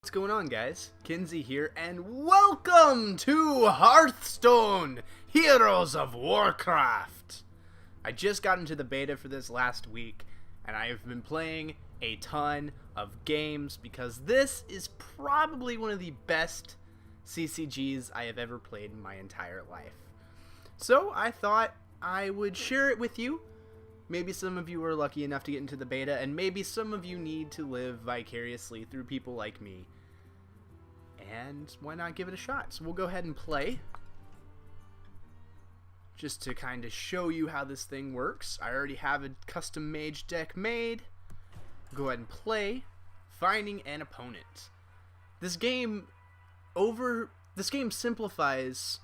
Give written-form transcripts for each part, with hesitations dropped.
What's going on, guys? Kinsey here, and welcome to Hearthstone, Heroes of Warcraft! I just got into the beta for this last week, and I have been playing a ton of games because this is probably one of the best CCGs I have ever played in my entire life. So I thought I would share it with you. Maybe some of you are lucky enough to get into the beta, and maybe some of you need to live vicariously through people like me. And why not give it a shot? So we'll go ahead and play. Just to kind of show you how this thing works. I already have a custom mage deck made. Go ahead and play. Finding an opponent. This game simplifies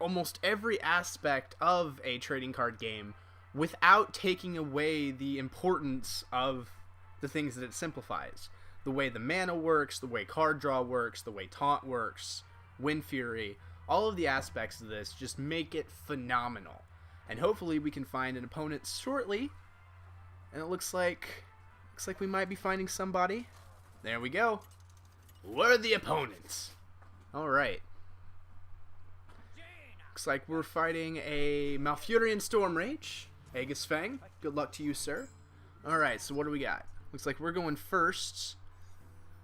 almost every aspect of a trading card game without taking away the importance of the things that it simplifies. The way the mana works, the way card draw works, the way taunt works, Wind Fury, all of the aspects of this just make it phenomenal. And hopefully we can find an opponent shortly. And it looks like we might be finding somebody. There we go. Worthy opponents. Alright. Looks like we're fighting a Malfurion Stormrage. Aegis Fang. Good luck to you, sir. Alright, so what do we got? Looks like we're going first.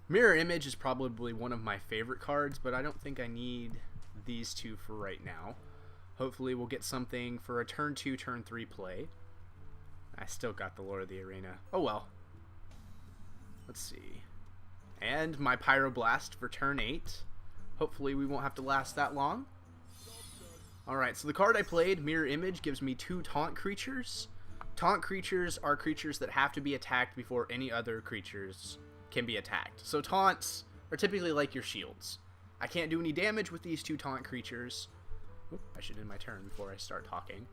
Mirror Image is probably one of my favorite cards, but I don't think I need these two for right now. Hopefully we'll get something for a turn 2, turn 3 play. I still got the Lord of the Arena. Oh well. Let's see. And my Pyroblast for turn 8. Hopefully we won't have to last that long. Alright, so the card I played, Mirror Image, gives me 2 taunt creatures. Taunt creatures are creatures that have to be attacked before any other creatures can be attacked. So taunts are typically like your shields. I can't do any damage with these 2 taunt creatures. Oop, I should end my turn before I start talking.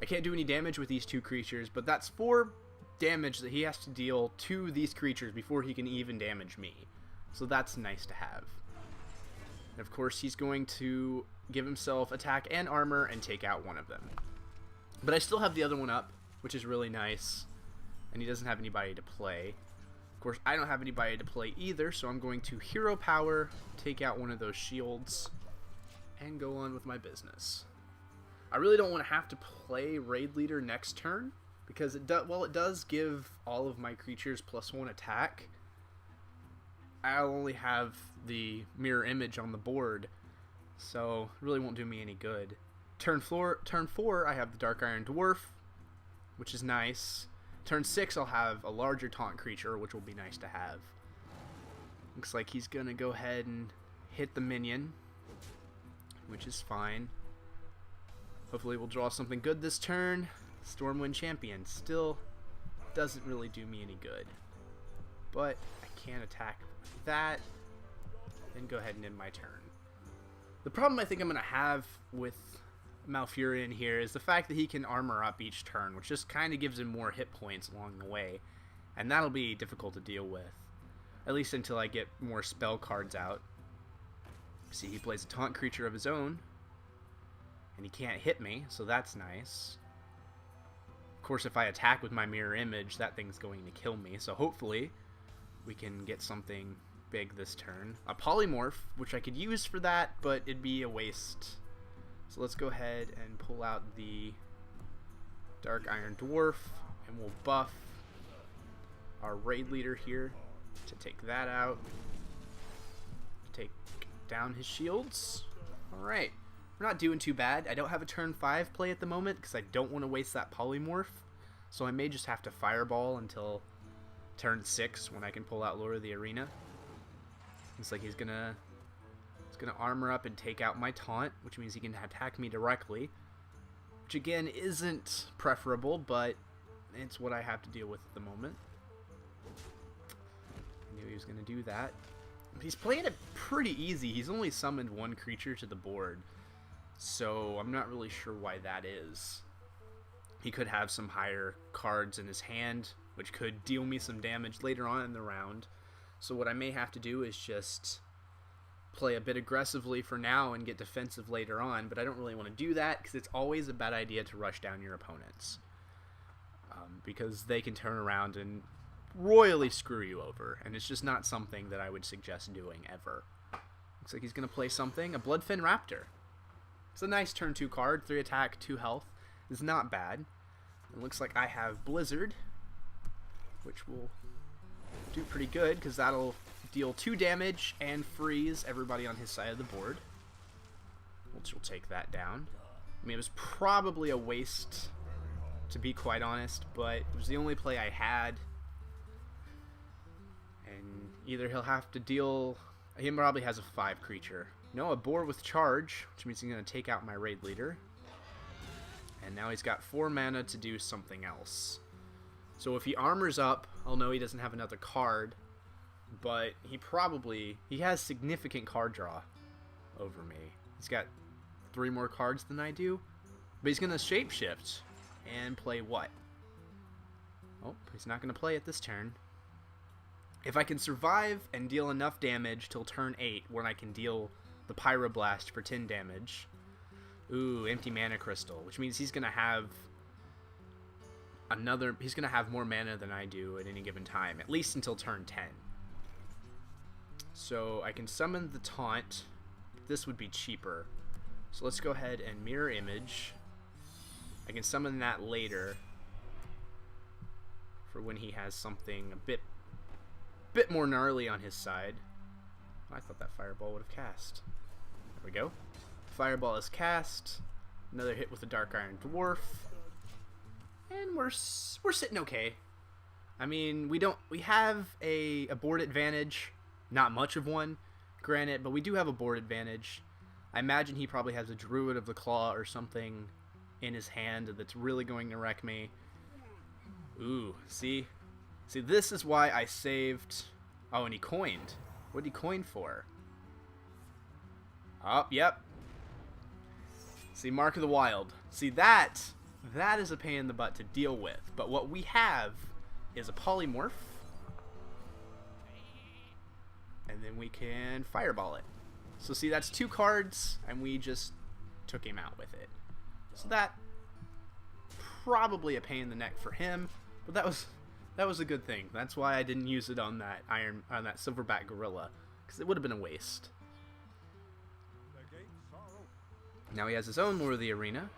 I can't do any damage with these 2 creatures, but that's 4 damage that he has to deal to these creatures before he can even damage me. So that's nice to have. And of course he's going to give himself attack and armor and take out one of them. But I still have the other one up, which is really nice. And he doesn't have anybody to play. Of course, I don't have anybody to play either, so I'm going to Hero Power, take out one of those shields, and go on with my business. I really don't want to have to play Raid Leader next turn, because it does give all of my creatures +1 attack, I'll only have the Mirror Image on the board, so it really won't do me any good. Turn 4, I have the Dark Iron Dwarf, which is nice. Turn 6, I'll have a larger taunt creature, which will be nice to have. Looks like he's going to go ahead and hit the minion, which is fine. Hopefully we'll draw something good this turn. Stormwind Champion still doesn't really do me any good. But I can attack with that, and go ahead and end my turn. The problem I think I'm going to have with Malfurion here is the fact that he can armor up each turn, which just kind of gives him more hit points along the way, and that'll be difficult to deal with, at least until I get more spell cards out. See, he plays a taunt creature of his own, and he can't hit me, so that's nice. Of course, if I attack with my Mirror Image, that thing's going to kill me, so hopefully we can get something big this turn. A Polymorph, which I could use for that, but it'd be a waste. So let's go ahead and pull out the Dark Iron Dwarf, and we'll buff our Raid Leader here to take that out. Take down his shields. Alright, we're not doing too bad. I don't have a turn 5 play at the moment because I don't want to waste that Polymorph. So I may just have to Fireball until turn 6 when I can pull out Lord of the Arena. Looks like he's gonna armor up and take out my taunt, which means he can attack me directly, which again isn't preferable, but it's what I have to deal with at the moment. I knew he was gonna do that. He's playing it pretty easy. He's only summoned 1 creature to the board, so I'm not really sure why that is. He could have some higher cards in his hand, which could deal me some damage later on in the round. So what I may have to do is just play a bit aggressively for now and get defensive later on, but I don't really want to do that because it's always a bad idea to rush down your opponents, because they can turn around and royally screw you over, and it's just not something that I would suggest doing ever. Looks like he's going to play something, a Bloodfin Raptor. It's a nice turn 2 card, 3 attack, 2 health. It's not bad. It looks like I have Blizzard, which will do pretty good, because that'll deal 2 damage and freeze everybody on his side of the board. Which will take that down. I mean, it was probably a waste, to be quite honest, but it was the only play I had. And either he'll have to deal... He probably has a 5 creature. No, a boar with charge, which means he's going to take out my raid leader. And now he's got 4 mana to do something else. So if he armors up, I'll know he doesn't have another card. But he has significant card draw over me. He's got 3 more cards than I do. But he's going to shapeshift and play what? Oh, he's not going to play it this turn. If I can survive and deal enough damage till turn 8, when I can deal the Pyroblast for 10 damage. Ooh, empty mana crystal, which means he's gonna have more mana than I do at any given time, at least until turn 10. So I can summon the taunt. This would be cheaper. So let's go ahead and mirror image. I can summon that later for when he has something a bit more gnarly on his side. I thought that fireball would have cast. There we go. Fireball is cast. Another hit with the Dark Iron Dwarf. And we're sitting okay. I mean, we have a board advantage. Not much of one, granted, but we do have a board advantage. I imagine he probably has a Druid of the Claw or something in his hand that's really going to wreck me. Ooh, see, this is why I saved... Oh, and he coined. What did he coin for? Oh, yep. See, Mark of the Wild. See, that is a pain in the butt to deal with. But what we have is a Polymorph. And then we can Fireball it. So see, that's 2 cards, and we just took him out with it. So that probably a pain in the neck for him, but that was a good thing. That's why I didn't use it on that Silverback Gorilla, because it would have been a waste. Now he has his own Lure of the Arena,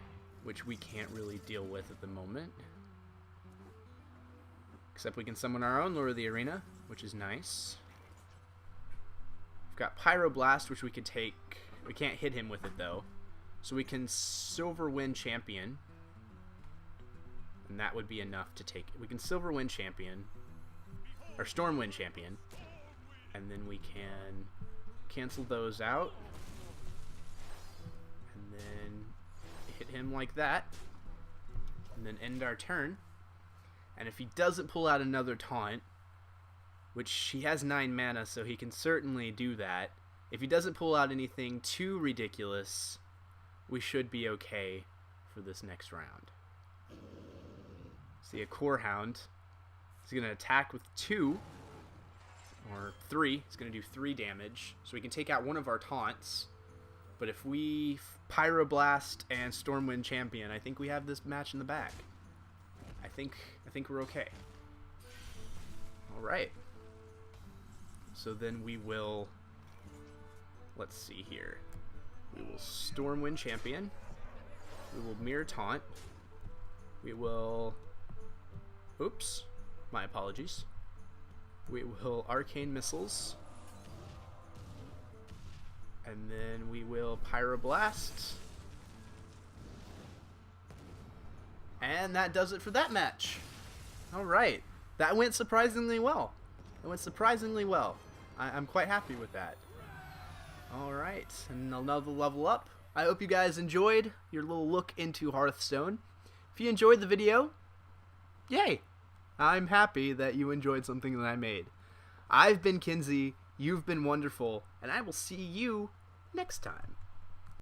which we can't really deal with at the moment. Except we can summon our own Lure of the Arena, which is nice. We've got Pyroblast, which we could take. We can't hit him with it, though. So we can Silverwind Champion. And that would be enough to take... We can Silverwind Champion. Or Stormwind Champion. And then we can cancel those out. And then hit him like that. And then end our turn. And if he doesn't pull out another taunt, which he has 9 mana, so he can certainly do that. If he doesn't pull out anything too ridiculous, we should be okay for this next round. See, a Core Hound. He's going to attack with 2, or 3. He's going to do 3 damage, so we can take out one of our taunts. But if we Pyroblast and Stormwind Champion, I think we have this match in the bag. I think we're okay. Alright. So then we will... Let's see here. We will Stormwind Champion. We will Mirror Taunt. We will... Oops. My apologies. We will Arcane Missiles. And then we will Pyroblast. And that does it for that match. Alright. That went surprisingly well. It went surprisingly well. I'm quite happy with that. Alright. And another level up. I hope you guys enjoyed your little look into Hearthstone. If you enjoyed the video, yay! I'm happy that you enjoyed something that I made. I've been Kinsey. You've been wonderful. And I will see you next time.